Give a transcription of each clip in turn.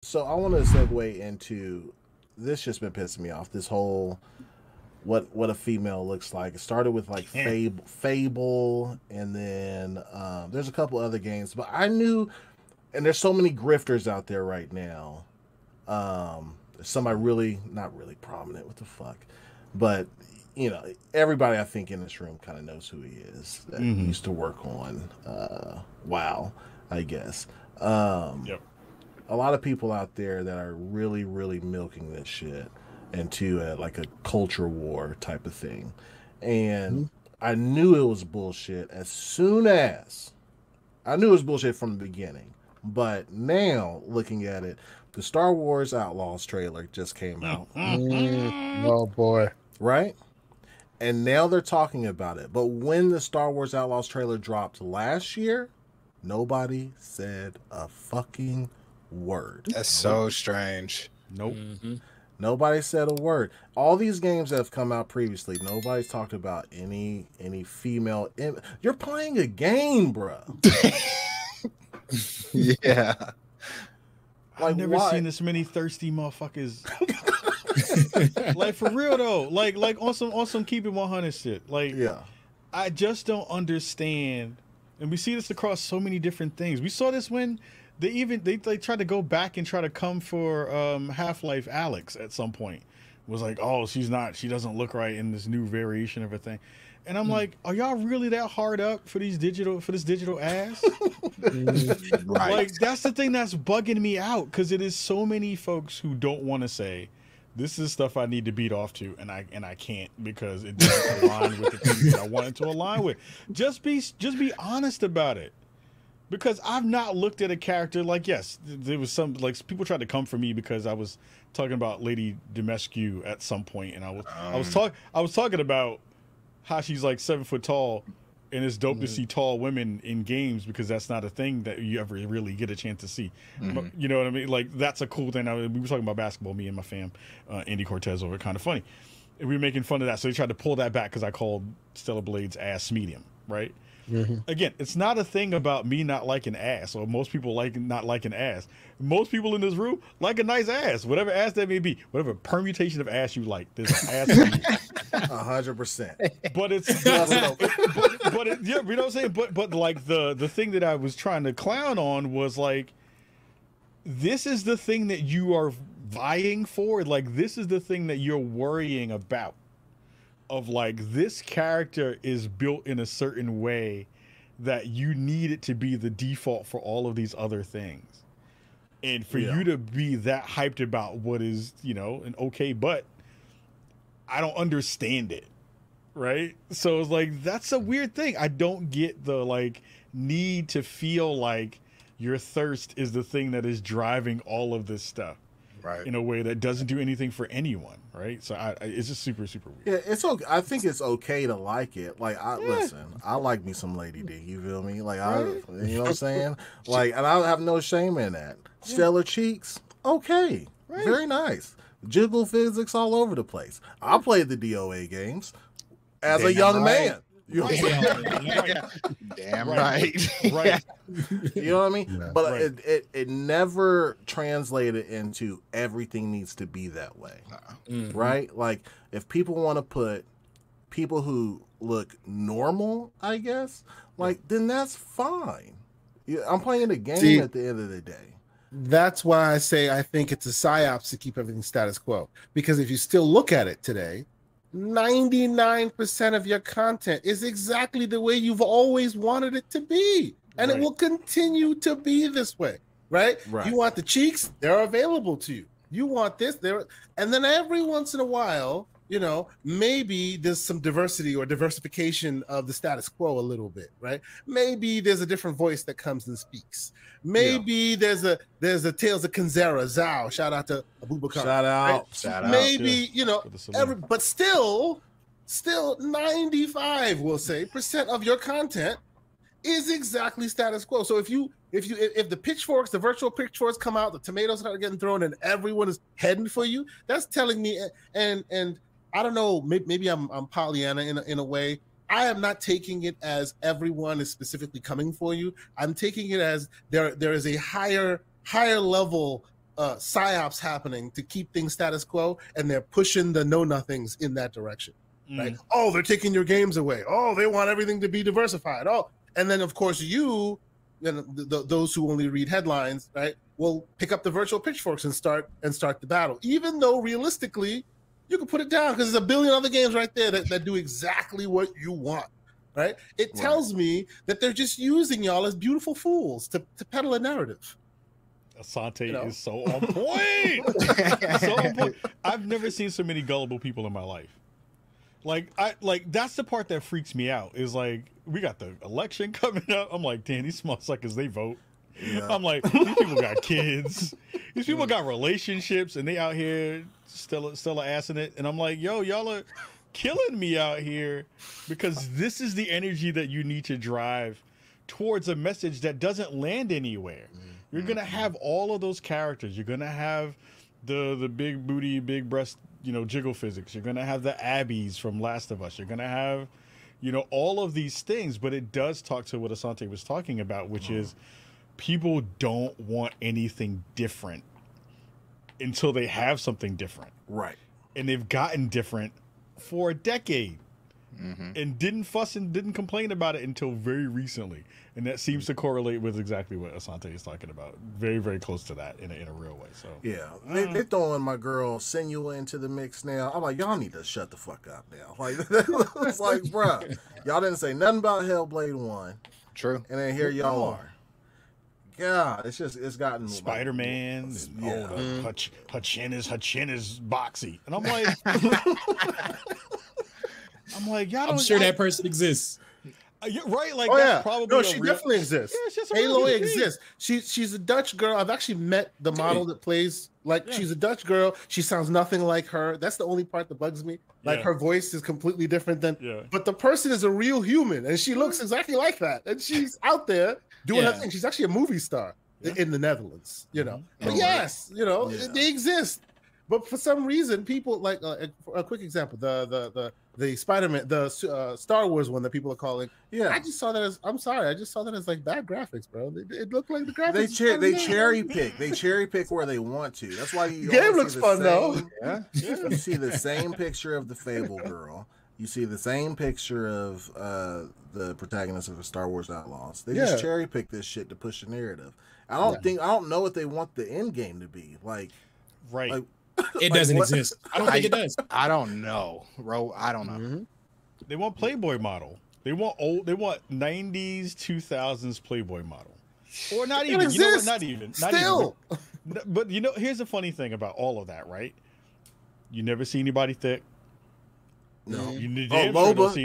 So I want to segue into this. Just been pissing me off. This whole what a female looks like. It started with like Fable, and then there's a couple other games. But I knew, and there's so many grifters out there right now. There's somebody really not really prominent. What the fuck? But everybody I think in this room kind of knows who he is. That used to work on WoW, I guess. Yep. A lot of people out there that are really, really milking this shit into like a culture war type of thing. And I knew it was bullshit as soon as I knew it was bullshit from the beginning. But now looking at it, the Star Wars Outlaws trailer just came out. Oh boy. Right? And now they're talking about it. But when the Star Wars Outlaws trailer dropped last year, nobody said a fucking word. That's so strange. Nope. Nobody said a word. All these games that have come out previously, nobody's talked about any female. You're playing a game, bro. Yeah. I've never seen this many thirsty motherfuckers. Like for real though. Like on some keep it 100 shit. Like I just don't understand. And we see this across so many different things. We saw this when they tried to go back and try to come for Half-Life Alex at some point. It was like, oh, she doesn't look right in this new variation of a thing. And I'm like, are y'all really that hard up for this digital ass? Right. Like that's the thing that's bugging me out, because it is so many folks who don't want to say this is stuff I need to beat off to, and I can't because it doesn't align with the things that I want it to align with. Just be honest about it. Because I've not looked at a character like, yes, there was some, like, people tried to come for me because I was talking about Lady Dimitrescu at some point, and I was talking about how she's like 7 foot tall, and it's dope to see tall women in games because that's not a thing that you ever really get a chance to see. But, you know what I mean? Like, that's a cool thing. We were talking about basketball, me and my fam, Andy Cortez, over Kind of Funny. And we were making fun of that, so they tried to pull that back because I called Stella Blade's ass medium, right? Again, it's not a thing about me not liking ass, or most people not liking ass. Most people in this room like a nice ass, whatever ass that may be, whatever permutation of ass you like. There's an ass for you. 100%. But it's but it, yeah, you know what I'm saying. But like the thing that I was trying to clown on was like, this is the thing that you are vying for. Like this is the thing that you're worrying about. Of like, this character is built in a certain way that you need it to be the default for all of these other things. And for you to be that hyped about what is, an okay, but I don't understand it. Right. So it's like, that's a weird thing. I don't get the like need to feel like your thirst is the thing that is driving all of this stuff. Right. In a way that doesn't do anything for anyone, right? So it's just super, super weird. Yeah, it's okay. I think it's okay to like it. Like, listen, I like me some Lady D. You feel me? Like, you know what I'm saying? Like, and I have no shame in that. Stellar cheeks, okay, very nice. Jiggle physics all over the place. I played the DOA games as a young man. You know what I'm saying? Damn right. Right. You know what I mean? Yeah. But it never translated into everything needs to be that way. Right? Like, if people want to put people who look normal, I guess, like, then that's fine. I'm playing a game at the end of the day. That's why I say I think it's a psyops to keep everything status quo. Because if you still look at it today, 99% of your content is exactly the way you've always wanted it to be. And it will continue to be this way, right? You want the cheeks, they're available to you. You want this, and then every once in a while, maybe there's some diversity or diversification of the status quo a little bit, right? Maybe there's a different voice that comes and speaks. Maybe there's a Tales of Kanzera, Zhao, shout out to Abubakar. Shout out. Right? Shout out. Maybe, but still 95, we'll say, % of your content is exactly status quo. So if the pitchforks, the virtual pitchforks come out, the tomatoes are getting thrown, and everyone is heading for you, that's telling me, and I don't know, maybe I'm Pollyanna in a way. I am not taking it as everyone is specifically coming for you. I'm taking it as there is a higher level psyops happening to keep things status quo, and they're pushing the know-nothings in that direction. Right? Oh, they're taking your games away. Oh, they want everything to be diversified. Oh, and then of course those who only read headlines, right, will pick up the virtual pitchforks and start the battle, even though realistically you can put it down because there's a billion other games right there that do exactly what you want. Right? It tells me that they're just using y'all as beautiful fools to peddle a narrative. Asante is so on point. So on point. I've never seen so many gullible people in my life. Like that's the part that freaks me out. Is like we got the election coming up. I'm like, damn, these small suckers, they vote. Yeah. I'm like, these people got kids. These people got relationships, and they out here still assing it. And I'm like, yo, y'all are killing me out here because this is the energy that you need to drive towards a message that doesn't land anywhere. You're gonna have all of those characters. You're gonna have the big booty, big breast, jiggle physics. You're gonna have the Abbeys from Last of Us. You're gonna have, all of these things. But it does talk to what Asante was talking about, which is people don't want anything different until they have something different. Right. And they've gotten different for a decade and didn't fuss and didn't complain about it until very recently. And that seems to correlate with exactly what Asante is talking about. Very, very close to that in a real way. So yeah, they're throwing my girl Senua into the mix now. I'm like, y'all need to shut the fuck up now. Like, it's like, bruh, y'all didn't say nothing about Hellblade 1. True. And then here y'all are. God, it's gotten Spider-Man. Her chin is boxy, and I'm like, y'all don't. I'm sure that person exists. Right? Like, that's probably no, she definitely exists. Yeah, Aloy exists. She's a Dutch girl. I've actually met the model that plays. Like, she's a Dutch girl. She sounds nothing like her. That's the only part that bugs me. Like, her voice is completely different than. Yeah. But the person is a real human, and she looks exactly like that. And she's out there doing her thing. She's actually a movie star in the Netherlands. But yes, they exist. But for some reason, people like a quick example, the Spider-Man, the Star Wars one that people are calling. Yeah, I just saw that as. I'm sorry, I just saw that as like bad graphics, bro. It looked like the graphics. They cherry pick. They cherry pick where they want to. That's why you. The game looks fun though. Yeah. You see the same picture of the Fable girl. You see the same picture of the protagonist of the Star Wars Outlaws. They just cherry pick this shit to push a narrative. I don't know what they want the end game to be like. Right. Like, it doesn't exist. I don't think it does. I don't know, bro. I don't know. They want Playboy model. They want 90s, 2000s Playboy model. Or not even. Exists. You know what? Not even. Still. But here's the funny thing about all of that, right? You never see anybody thick. No. You Loba. Don't see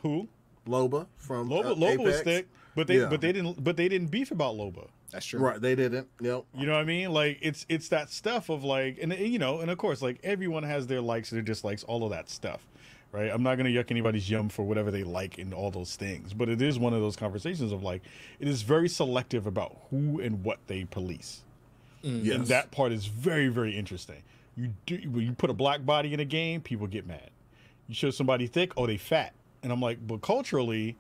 who? Loba from Loba was Apex. thick, but they didn't beef about Loba. That's true. Right, they didn't. Yep. You know what I mean? Like it's that stuff of like, and of course, like everyone has their likes and their dislikes, all of that stuff, right? I'm not gonna yuck anybody's yum for whatever they like and all those things, but it is one of those conversations of like, it is very selective about who and what they police, and that part is very, very interesting. When you put a black body in a game, people get mad. You show somebody thick, oh, they fat, and I'm like, but culturally,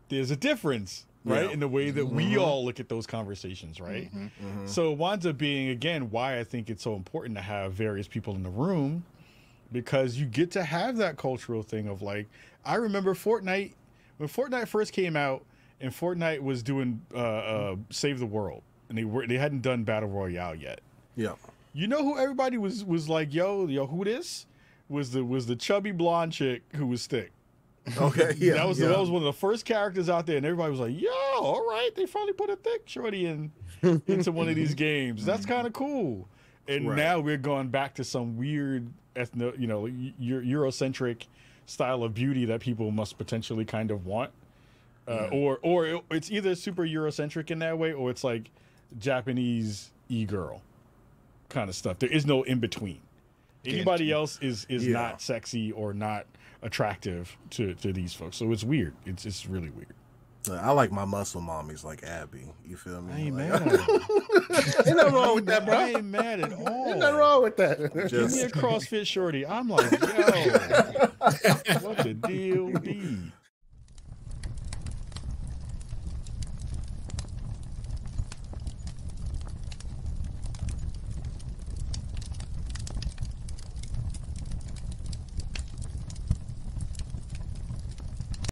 there's a difference. Right, in the way that we all look at those conversations, right? So it winds up being, again, why I think it's so important to have various people in the room, because you get to have that cultural thing of like, I remember Fortnite, when Fortnite first came out, and Fortnite was doing Save the World, and they hadn't done Battle Royale yet. Yeah, you know who everybody was like, yo, who this was the chubby blonde chick who was thick. Okay, yeah, that was one of the first characters out there, and everybody was like, "Yo, all right, they finally put a thick shorty into one of these games. That's kind of cool." And now we're going back to some weird Eurocentric style of beauty that people must potentially kind of want, or it's either super Eurocentric in that way, or it's like Japanese e-girl kind of stuff. There is no in between. Anybody else is not sexy or not attractive to these folks, so it's weird. It's really weird. I like my muscle mommies like Abby. You feel me? I ain't like, mad at it. Ain't nothing wrong with that, bro. I ain't mad at all. Ain't nothing wrong with that. Give me a CrossFit shorty. I'm like, yo, what the deal be?